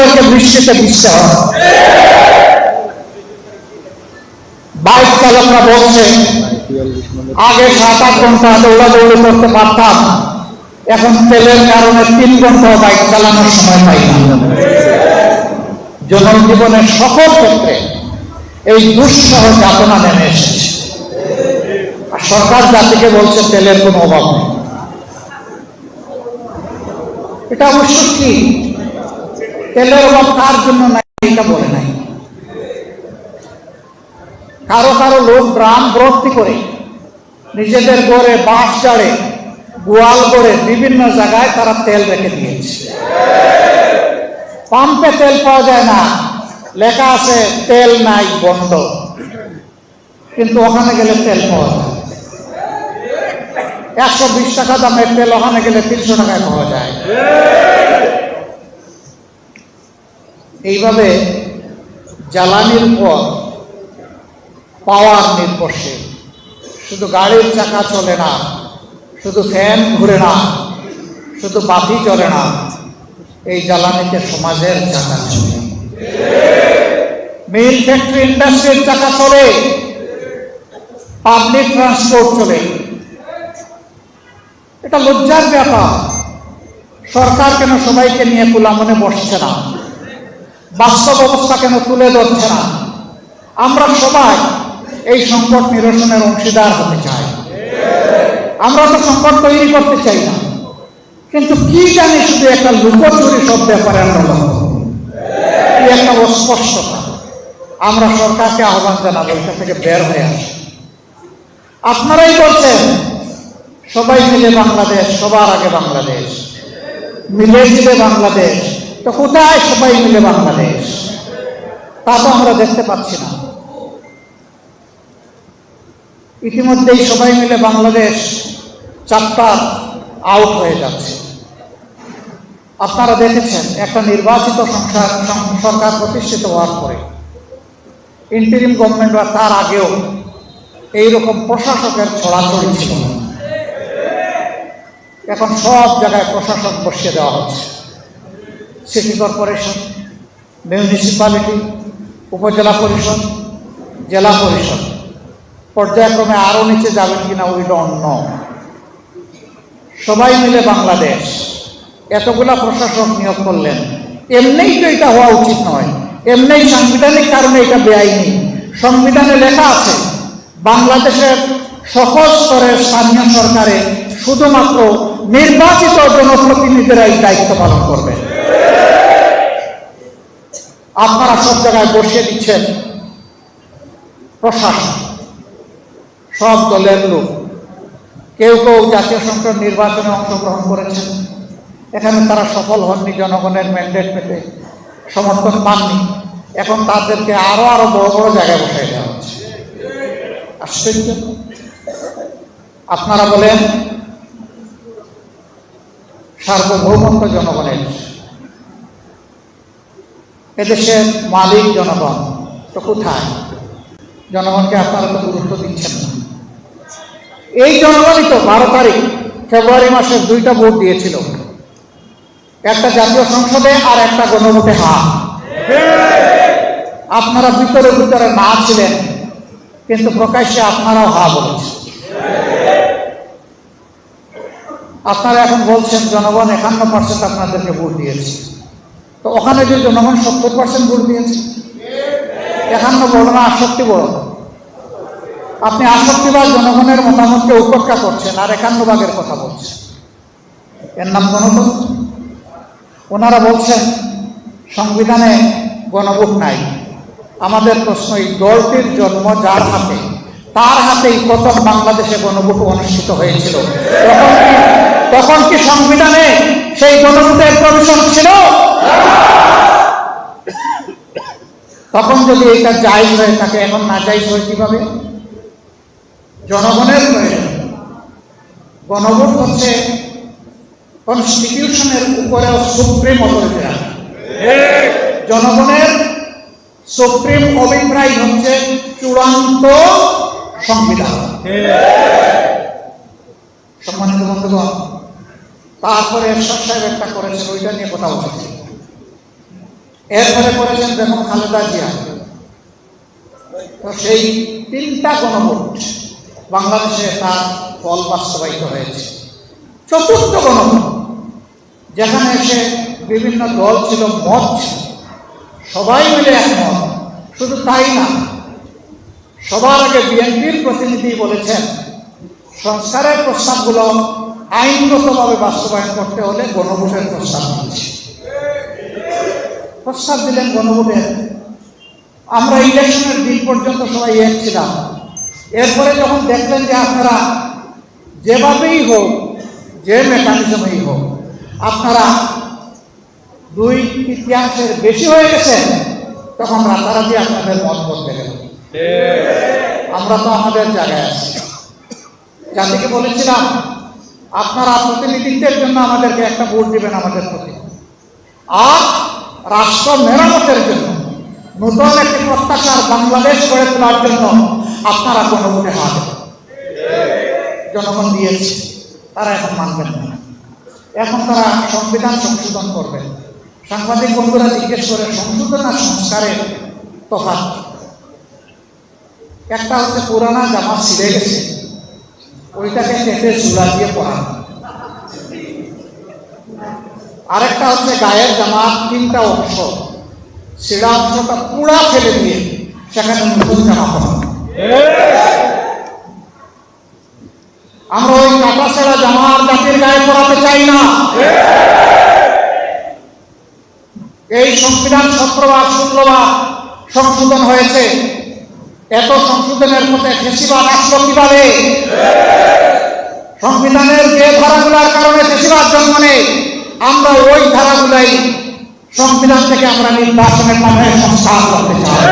আমাদেরকে বৃষ্টিতে ভিজতে হয়। বাইক চালকরা বলছে আগে 7-8 ঘন্টা দৌড়াদৌড়ি করতে পারতাম, এখন তেলের কারণে 3 ঘন্টা বাইক চালানোর সময় পাই না। জনজীবনের সকল ক্ষেত্রে এই দুঃসহ যাতনা নেমে এসেছে, আর সরকার জাতিকে বলছে তেলের কোনো অভাব নেই। এটা অবশ্য কি তেলের অভাব কার জন্য নাই এটা বলে নাই। কারো কারো লোক ড্রাম ভর্তি করে নিজেদের ঘরে বাঁশ জাড়ে গোয়াল করে বিভিন্ন জায়গায় তারা তেল রেখে দিয়েছে। পাম্পে তেল পাওয়া যায় না, লেখা আছে তেল নাই বন্ধ, কিন্তু ওখানে গেলে তেল পাওয়া যায়। 120 টাকা দামের তেল ওখানে গেলে 300 টাকায় পাওয়া যায়। এইভাবে জ্বালানির পর পাওয়ার নির্ভরশীল। শুধু গাড়ির চাকা চলে না, শুধু ফ্যান ঘুরে না, শুধু বাতি চলে না, এই জ্বালানিতে সমাজের চাকা চলে, মিল ফ্যাক্টরি ইন্ডাস্ট্রির চাকা চলে, পাবলিক ট্রান্সপোর্ট চলে। এটা লজ্জার ব্যাপার। সরকার কেন সবাইকে নিয়ে খোলা মনে বসছে না? বাস্তব অবস্থা কেন তুলে ধরছে না? আমরা সবাই এই সংকট নিরসনের অংশীদার হতে চাই। আমরা তো সংকট তৈরি করতে চাই না, কিন্তু কি জানি শুধু একটা লুকোচুরি সব ব্যাপারে আমরা লক্ষ্য করি, কি একটা অস্পষ্টতা। আমরা সরকারকে আহ্বান জানাবো এটা থেকে বের হয়ে আসে। আপনারাই বলছেন সবাই মিলে বাংলাদেশ, সবার আগে বাংলাদেশ, মিলে মিলে বাংলাদেশ। তো কোথায় সবাই মিলে বাংলাদেশ? তা তো আমরা দেখতে পাচ্ছি না। ইতিমধ্যেই সবাই মিলে বাংলাদেশ চ্যাপ্টার আউট হয়ে যাচ্ছে। আপনারা দেখেছেন একটা নির্বাচিত সরকার প্রতিষ্ঠিত হওয়ার পরে, ইন্টারিম গভর্নমেন্ট বা তার আগেও এইরকম প্রশাসকের ছড়াছড়ি ছিল। এখন সব জায়গায় প্রশাসক বসিয়ে দেওয়া হচ্ছে। সিটি কর্পোরেশন, মিউনিসিপ্যালিটি, উপজেলা পরিষদ, জেলা পরিষদ, পর্যায়ক্রমে আরো নিচে যাবেন কিনা উই ডোন্ট নো। সবাই মিলে বাংলাদেশ এতগুলা প্রশাসক নিয়োগ করলেন, এমনিই তো এটা হওয়া উচিত নয়। এমনিই সাংবিধানিক কারণে এটা বেআইনি। সংবিধানে লেখা আছে বাংলাদেশের সকল স্তরের স্থানীয় সরকারে শুধুমাত্র নির্বাচিত জনপ্রতিনিধিরা এই দায়িত্ব পালন করবেন। আপনারা সব জায়গায় বসিয়ে দিচ্ছেন প্রশাসন, সব দলের লোক। কেউ কেউ জাতীয় সংসদ নির্বাচনে অংশগ্রহণ করেছেন, এখানে তারা সফল হননি, জনগণের ম্যান্ডেট পেতে সমর্থন পাননি। এখন তাদেরকে আরো আরো বড় বড় জায়গায় বসাই দেওয়া হচ্ছে। আশ্চর্য। আপনারা বলেন সার্বভৌমত্ব জনগণের, এদেশের মালিক জনগণ, তো কোথায়? জনগণকে আপনারা তো গুরুত্ব দিচ্ছেন না। এই জনগণই তো 12 তারিখ ফেব্রুয়ারি মাসের 2টা ভোট দিয়েছিল, একটা জাতীয় সংসদে আর একটা গণভোটে হা। আপনারা ভিতরে ভিতরে না ছিলেন, কিন্তু প্রকাশ্যে আপনারাও হা বলেছেন। আপনারা এখন বলছেন জনগণ 51% আপনাদেরকে ভোট দিয়েছে, তো ওখানে যে জনগণ 70% ভোট দিয়েছে, 51 বড় না 68 বড়? আপনি 68 ভাগ জনগণের মতামতকে উপেক্ষা করছেন আর 51 ভাগের কথা বলছেন। এর নাম গণতন্ত্র? ওনারা বলছেন সংবিধানে গণভোট নাই। আমাদের প্রশ্ন, এই দলটির জন্ম যার হাতে, তার হাতেই প্রথম বাংলাদেশে গণভোট অনুষ্ঠিত হয়েছিল। তখন কি সংবিধানে সেই গণভোটের প্রভিশন ছিল? তখন যদি এটা জায়েজ হয়ে থাকে, এখন না জায়েজ হয় কিভাবে? জনগণের প্রয়োজন। গণভোট হচ্ছে কনস্টিটিউশনের উপরে সুপ্রিম অথরিটি। জনগণের সুপ্রিম অভিপ্রায় হচ্ছে চূড়ান্ত সংবিধান। সম্মানিত বন্ধুগণ, তারপরে এরশাদ সাহেব একটা করেছেন, ওইটা নিয়ে কথা বলছি। এরপরে করেছেন বেগম খালেদা জিয়া। তো সেই 3টা গণভোট বাংলাদেশে তার ফল বাস্তবায়িত হয়েছে। 4র্থ গণভোট, যেখানে এসে বিভিন্ন দল ছিল, মত ছিল, সবাই মিলে একমত। শুধু তাই না, সবার আগে বিএনপির প্রতিনিধি বলেছেন সংস্কারের প্রস্তাবগুলো আইনগতভাবে বাস্তবায়ন করতে হলে গণভোটের প্রস্তাব দিচ্ছে। প্রস্তাব দিলেন গণভোটের। আমরা ইলেকশনের দিন পর্যন্ত সবাই এক ছিলাম। এরপরে যখন দেখলেন যে আপনারা যেভাবেই হোক, যে মেকানিজমেই হোক, আপনারা 2/3 বেশি হয়ে গেছে, তখন রাতারাতি আপনাদের মত বদলে গেল। আমরা তো আমাদের জায়গায় আছি। জাতিকে বলেছিলাম আপনারা প্রতিনিধিত্বের জন্য আমাদেরকে একটা ভোট দিবেন আমাদের প্রতি, আর রাষ্ট্র মেরামতের জন্য, নতুন একটি প্রত্যাশার বাংলাদেশ গড়ে তোলার জন্য আপনারা গণভোটে হাত দেবেন। জনগণ দিয়েছে, তারা এখন মানবেন না। এখন তারা সংবিধান সংশোধন করবেন। সাংবাদিক বন্ধুরা জিজ্ঞেস করে সংশোধন আর সংস্কারের তফাৎ। একটা হচ্ছে পুরানা জামা ছিঁড়ে গেছে, ওইটাকে কেটে ঝুলা দিয়ে পরানো। আরেকটা হচ্ছে গায়ের জামার 3টা অংশ, ছেঁড়া অংশটা পুরা ফেলে দিয়ে সেখানে নতুন জামা পরানো। আমরা ওই কাটা ছেঁড়া জামার জাতির গায়ে পরাতে চাই না। এই সংবিধান 17 বার 16 বার সংশোধন হয়েছে। এত সংশোধনের পথে ফেসিবাদ আসলো কিভাবে? সংবিধানের যে ধারাগুলোর কারণে ফেসিবাদ জন্ম নেয়, আমরা ওই ধারাগুলাই সংবিধান থেকে আমরা নির্বাচনের মাধ্যমে সংস্কার করতে চাই।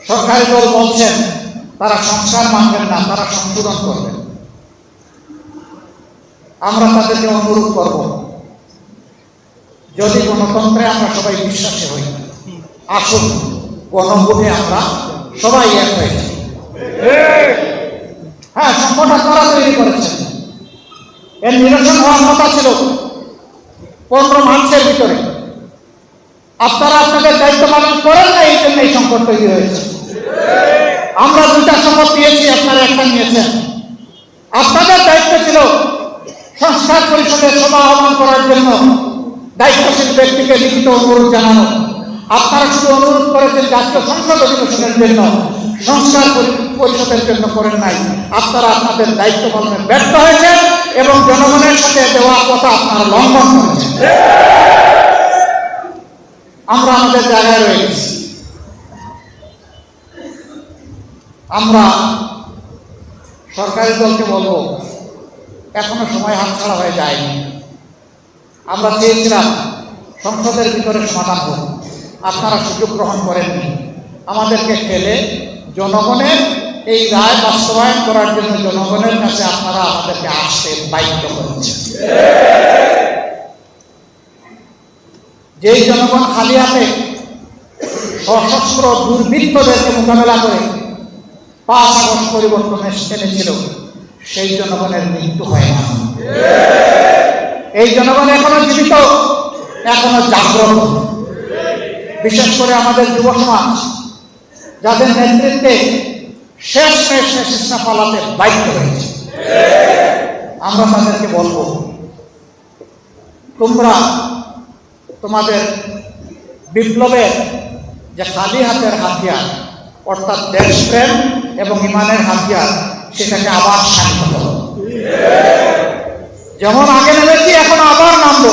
সরকারি দল বলছেন তারা সংস্কার মানবেন না, তারা সংশোধন করবেন। আমরা তাদেরকে অনুরোধ করব, যদি গণতন্ত্রে আমরা সবাই বিশ্বাসী হই, আসুন গণভোটে আমরা সবাই এক হয়ে যাই। হ্যাঁ, সংগঠন তারা তৈরি করেছেন, এর নিরসন হওয়ার কথা ছিল 15 মার্চের ভিতরে। আপনারা আপনাদের দায়িত্ব পালন করেন না, এই জন্য এই সংকট তৈরি হয়েছে। আমরা 2টা শপথ দিয়েছি, আপনারা একটা নিয়েছেন। আপনাদের দায়িত্ব ছিল সংস্কার পরিষদের সভা আহ্বান করার জন্য দায়িত্বশীল ব্যক্তিকে লিখিত অনুরোধ জানানো। আপনারা শুধু অনুরোধ করেছেন জাতীয় সংসদ অধিবেশনের জন্য, সংস্কার পরিষদের জন্য করেন নাই। আপনারা আপনাদের দায়িত্ব পালনে ব্যর্থ হয়েছেন এবং জনগণের সাথে দেওয়া কথা আপনারা লঙ্ঘন করেছেন। আমরা আমাদের জায়গায় রয়ে গেছি। আমরা সরকারি দলকে বলবো, এখনো সময় হাতছাড়া হয়ে যায়নি। আমরা চেয়েছিলাম সংসদের ভিতরে সমাধান হোক, আপনারা সুযোগ গ্রহণ করেননি। আমাদেরকে ঠেলে জনগণের এই রায় বাস্তবায়ন করার জন্য জনগণের কাছে আপনারা আমাদেরকে আসতে বাধ্য করেছেন। যেই জনগণ খালি হাতে সশস্ত্র দুর্বৃত্তদেরকে মোকাবেলা করে 5 আগস্ট পরিবর্তন এনেছিল, সেই জনগণের মৃত্যু হয় না। এই জনগণ এখনো জীবিত, এখনো জাগ্রত। বিশেষ করে আমাদের যুব সমাজ, যাদের নেতৃত্বে শেষ চেষ্টা পালাতে বাধ্য হয়েছে, আমরা তাদেরকে বলবো, তোমরা তোমাদের বিপ্লবের যে খালি হাতের হাতিয়ার, অর্থাৎ দেশপ্রেম এবং ইমানের হাতিয়ার, সেটাকে আবার শান্ত করো। যেমন আগে নেমেছি, এখন আবার নামবো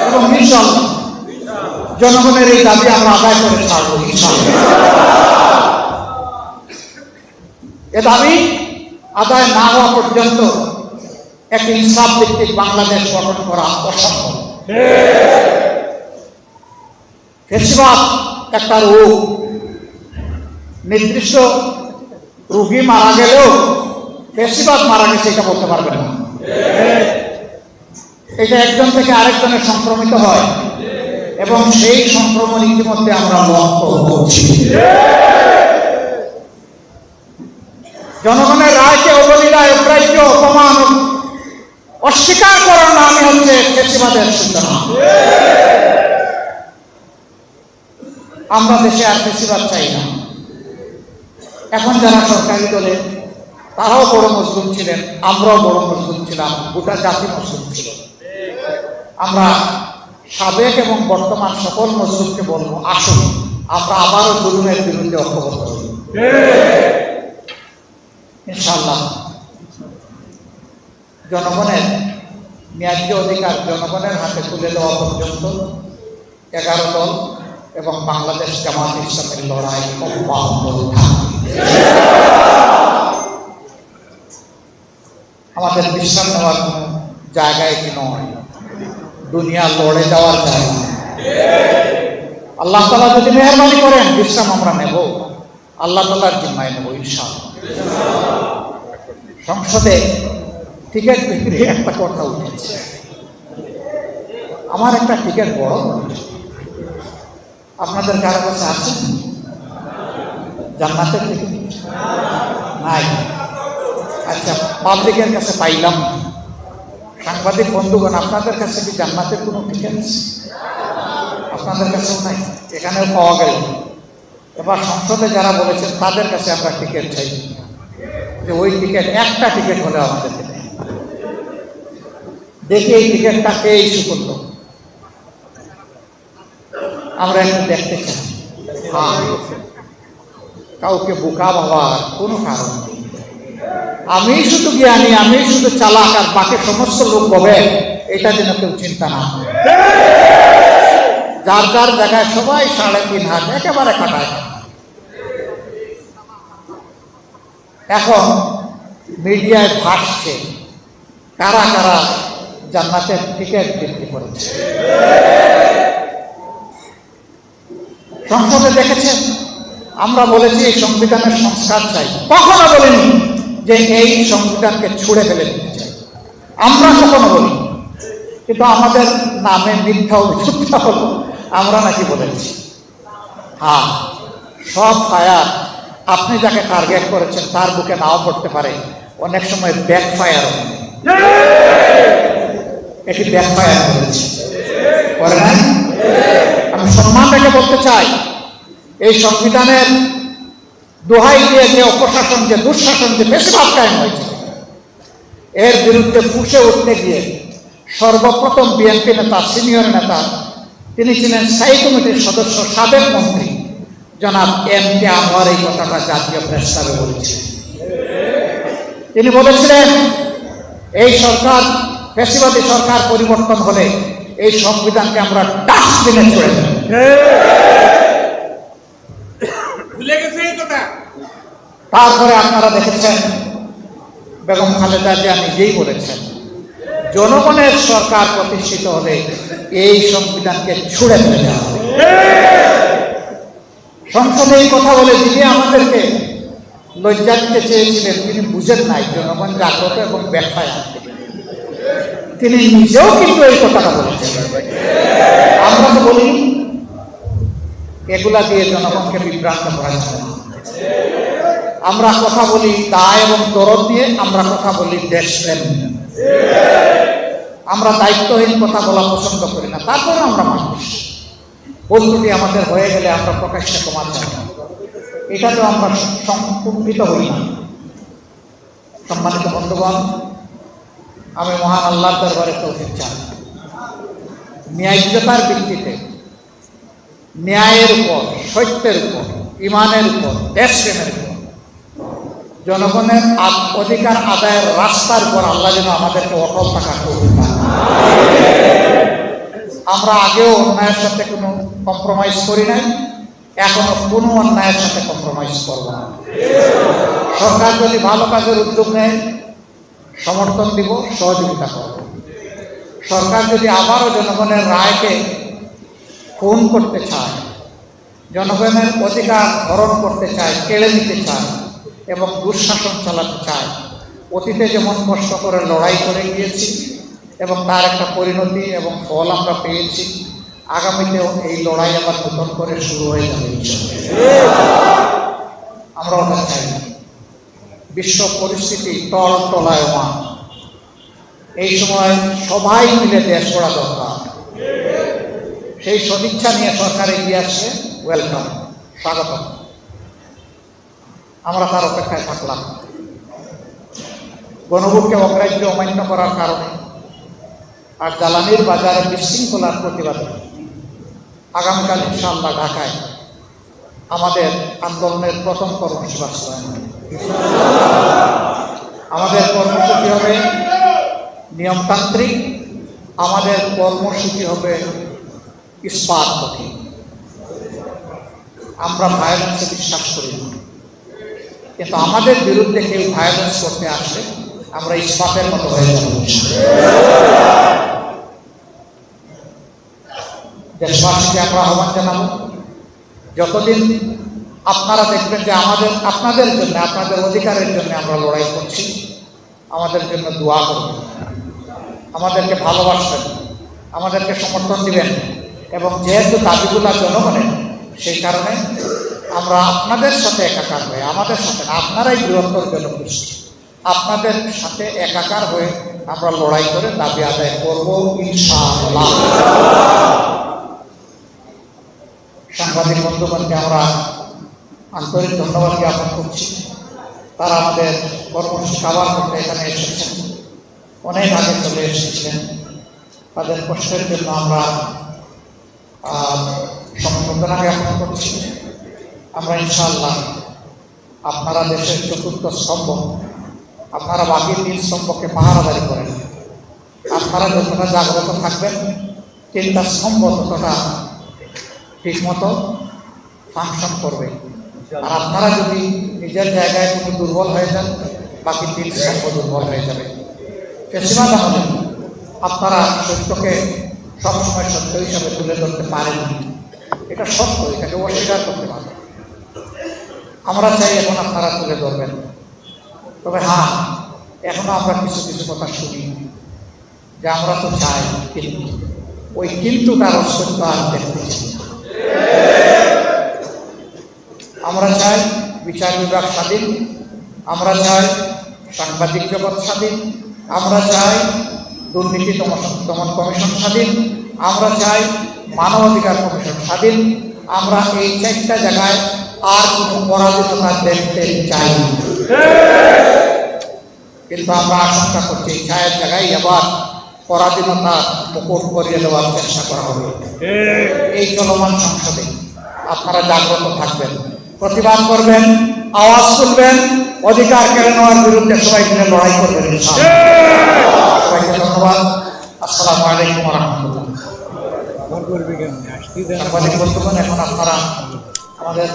এবং ইনশাআল্লাহ জনগণের এই দাবি আমরা আদায় করে ছাড়বো ইনশাআল্লাহ। এ দাবি আদায় না হওয়া পর্যন্ত একটি ইনসাফ ভিত্তিক বাংলাদেশ গঠন করা অসম্ভব। ফেসিবাদ একটা রোগ, নির্দিষ্ট রোগী মারা গেলেও ফেসিবাদ মারা গেছে এটা বলতে পারবেন না। এটা একজন থেকে আরেকজনের সংক্রমিত হয় এবং সেই সংক্রমণ ইতিমধ্যে আমরা লক্ষ্য করছি। জনগণের রায়কে অবলীলায় অগ্রাহ্য, অপমান অস্বীকার করার নামই হচ্ছে ফ্যাসিবাদের সূচনা। আমরা দেশে আর ফ্যাসিবাদ চাই না। এখন যারা সরকারি দলে তারাও বড় মজলুম ছিলেন, আমরাও বড় মজলুম ছিলাম, গোটা জাতি মজলুম ছিল। আমরা সাবেক এবং বর্তমান সকল মজলুমকে বলবো, আসুন আমরা আবারও জুলুমের বিরুদ্ধে ঐক্যবদ্ধ হই। ইনশাআল্লাহ জনগণের ন্যায্য অধিকার জনগণের হাতে তুলে দেওয়া পর্যন্ত 11 দল এবং বাংলাদেশ জামাত ইসলামের লড়াই অব্যাহত থাকবে। আমাদের বিশ্রাম নেওয়ার কোনো জায়গায় কি নয়, দুনিয়া লড়ে যাওয়ার জায়গা। আল্লাহ তাআলা যদি মেহেরবানি করেন বিশ্রাম আমরা নেব, আল্লাহ তাআলার জিম্মায় নেব ইনশাআল্লাহ। সংসদে টিকিট বিক্রি একটা কথা উঠেছে। আমার একটা টিকিট বড়, আপনাদের কারো কাছে আছে জান্নাতের টিকিট? নাই। আচ্ছা, পাবলিকের কাছে পাইলাম। সাংবাদিক বন্ধুগণ, আপনাদের কাছে কি জান্নাতের কোনো টিকিট আছে? আপনাদের কাছেও নাই, এখানেও পাওয়া গেল। এবার সংসদে যারা বলেছেন তাদের কাছে আমরা টিকিট চাই, যে ওই টিকিট একটা টিকিট হলে আমাদের দেবে। দেখি এই টিকিটটা কে ইস্যু করলো, আমরা একটু দেখতে চাই। কাউকে বোকা ভাবার কোনো কারণ নেই। আমি শুধু জ্ঞানী, আমি শুধু চালাক, আর বাকি সমস্ত লোক হবে, এটা যেন কেউ চিন্তা না করে। যার যার জায়গায় সবাই 3.5 হাত একেবারে কাটায়। এখন মিডিয়ায় ভাসছে কারা কারা জান্নাতের টিকিট বিক্রি করেছে। সংসদে দেখেছেন, আমরা বলেছি এই সংবিধানের সংস্কার চাই, কখনো বলিনি যে এই সংবিধানকে ছুঁড়ে ফেলে দিতে চাই, আমরা কখনো বলি। কিন্তু আমাদের নামে মিথ্যা অভিযোগটা হলো আমরা নাকি বলেছি। হ্যাঁ, সব ফায়ার আপনি যাকে টার্গেট করেছেন তার বুকে নাও পড়তে পারে, অনেক সময় ব্যাক ফায়ার, এটি ব্যাক ফায়ার করেছে, করে নাই? আমি সম্মান রেখে বলতে চাই, এই সংবিধানের দোহাই দিয়ে যে অপশাসন, যে দুঃশাসন, যে বেশিরভাগ কায়েম হয়েছে, এর বিরুদ্ধে ফুঁসে উঠতে গিয়ে সর্বপ্রথম বিএনপি নেতা, সিনিয়র নেতা, তিনি ছিলেন স্থায়ী কমিটির সদস্য, সাবেক মন্ত্রী জনাব এম.কে. আনোয়ার এই কথাটা জাতীয় প্রেস ক্লাবে বলেছিলেন। তিনি বলেছিলেন এই সরকার, ফ্যাসিবাদী সরকার পরিবর্তন হলে এই সংবিধানকে আমরা ডাস্টবিনে ছুড়ে দেব। তারপরে আপনারা দেখেছেন বেগম খালেদা জিয়া নিজেই বলেছেন জনগণের সরকার প্রতিষ্ঠিত হলে এই সংবিধানকে ছুড়ে ফেলে দেওয়া হবে। সংসদে এই কথা বলে যিনি আমাদেরকে লজ্জা দিতে চেয়েছিলেন, তিনি বুঝেন নাই জনগণ জাগ্রত এবং ব্যাখ্যায় আসবে। তিনি নিজেও কিন্তু এই কথাটা বলেছেন। আমরা তো বলি এগুলা দিয়ে জনগণকে বিভ্রান্ত করা যাবে না। আমরা কথা বলি দায় এবং দরদ দিয়ে, আমরা কথা বলি দেশপ্রেম। আমরা দায়িত্বহীন কথা বলা পছন্দ করি না, তারপরে আমরা মানুষ। বন্ধুটি আমাদের হয়ে গেলে আমরা প্রকাশ্যে ক্ষমা চাই, এটাতেও আমরা সংকুণ্ঠিত হই না। সম্মানিত বন্ধুগণ, আমি মহান আল্লাহর দরবারে তৌফিক চাই, ন্যায্যতার ভিত্তিতে, ন্যায়ের উপর, সত্যের উপর, ইমানের উপর, দেশপ্রেমের উপর, জনগণের অধিকার আদায়ের রাস্তার উপর আল্লাহ যেন আমাদেরকে অটল থাকার তৌফিক দান। আমরা আগেও অন্যায়ের সাথে কোনো কম্প্রোমাইজ করি নাই, এখনো কোনো অন্যায়ের সাথে কম্প্রোমাইজ করব না। সরকার যদি ভালো কাজের উদ্যোগ নেয় সমর্থন দিব, সহযোগিতা করব। সরকার যদি আবারও জনগণের রায়কে খুন করতে চায়, জনগণের অধিকার হরণ করতে চায়, কেড়ে নিতে চায় এবং দুঃশাসন চালাতে চায়, অতীতে যেমন কষ্ট করে লড়াই করে গিয়েছি এবং তার একটা পরিণতি এবং ফল আমরা পেয়েছি, আগামীতেও এই লড়াই আবার নতুন করে শুরু হয়ে যাবে। আমরা ওটা চাই না। বিশ্ব পরিস্থিতি টলটলায়মান, এই সময় সবাই মিলে দেশ গড়া দরকার। সেই সদিচ্ছা নিয়ে সরকার এগিয়ে আসছে, ওয়েলকাম, স্বাগত। আমরা তার অপেক্ষায় থাকলাম। গণভোটকে অগ্রাহ্য অমান্য করার কারণে আর জ্বালানির বাজারে বিশৃঙ্খলার প্রতিবাদে আগামীকাল ইনশাআল্লাহ ঢাকায় আমাদের আন্দোলনের প্রথম কর্মসূচি বাস্তবায়ন হবে। আমাদের কর্মসূচি হবে নিয়মতান্ত্রিক, আমাদের কর্মসূচি হবে ইস্পাতপন্থী। আমরা ভায়োলেন্সে বিশ্বাস করি না, কিন্তু আমাদের বিরুদ্ধে কেউ ভায়োলেন্স করতে আসলে আমরা ইস্পাতের মতো হয়ে যাব। দেশবাসীকে আমরা আহ্বান জানাবো, যতদিন আপনারা দেখবেন যে আপনাদের জন্য, আপনাদের অধিকারের জন্য আমরা লড়াই করছি, আমাদের জন্য দোয়া করবেন, আমাদেরকে ভালোবাসবেন, আমাদেরকে সমর্থন দিবেন। এবং যেহেতু দাবিগুলা জনগণের, সেই কারণে আমরা আপনাদের সাথে একাকার হয়ে, আমাদের সাথে না, আপনারাই বৃহত্তর জনগোষ্ঠী, আপনাদের সাথে একাকার হয়ে আমরা লড়াই করে দাবি আদায় করব ইনশাআল্লাহ। সাংবাদিক বন্ধুগণকে আমরা আন্তরিক ধন্যবাদ জ্ঞাপন করছি। তারা আমাদের কর্মসূচি কাভার করতে এখানে এসেছেন, অনেক আগে চলে এসেছিলেন। তাদের কষ্টের জন্য আমরা সমবেদনা জ্ঞাপন করছি। আমরা ইনশাআল্লাহ, আপনারা দেশের চতুর্থ স্তম্ভ, আপনারা বাকি 3 স্তম্ভকে পাহারাদারি করেন। আপনারা যতটা জাগ্রত থাকবেন, 3টা স্তম্ভ ততটা ঠিকমতো ফাংশন করবে। আর আপনারা যদি নিজের জায়গায় কোনো দুর্বল হয়ে যান, বাকি 3 স্তম্ভ দুর্বল হয়ে যাবে। ফেসিবাদ আমলে আপনারা সত্যকে সবসময় সত্য হিসাবে তুলে ধরতে পারেননি, এটা সত্য, এটাকে অস্বীকার করতে পারেন। আমরা চাই এখন আপনারা তুলে ধরবেন। তবে হ্যাঁ, এখনো আমরা কিছু কিছু কথা শুনি যে আমরা তো চাই, কিন্তু ওই কিন্তুটার অস্তিত্ব আর দেখতে চাই। আমরা চাই বিচার বিভাগ স্বাধীন, আমরা চাই সাংবাদিক জগৎ স্বাধীন, আমরা চাই দুর্নীতি দমন কমিশন স্বাধীন, আমরা চাই মানবাধিকার কমিশন স্বাধীন। আমরা এই 4টা জায়গায় আর কোনো পরাধীনতা দেখতে চাই না। কিন্তু আমরা আশঙ্কা করছি এই 4 জায়গায় আবার পরাধীনতা মুকুট করিয়ে দেওয়ার চেষ্টা করা হবে। এই চলমান সংসদে আপনারা জাগ্রত থাকবেন, প্রতিবাদ করবেন, আওয়াজ তুলবেন, অধিকার কেড়ে নেওয়ার বিরুদ্ধে সবাই মিলে লড়াই করবেন। সবাইকে ধন্যবাদ। আসসালামু আলাইকুম ওয়া রাহমাতুল্লাহ। সাংবাদিক বন্ধুগণ, এখন আপনারা আমাদের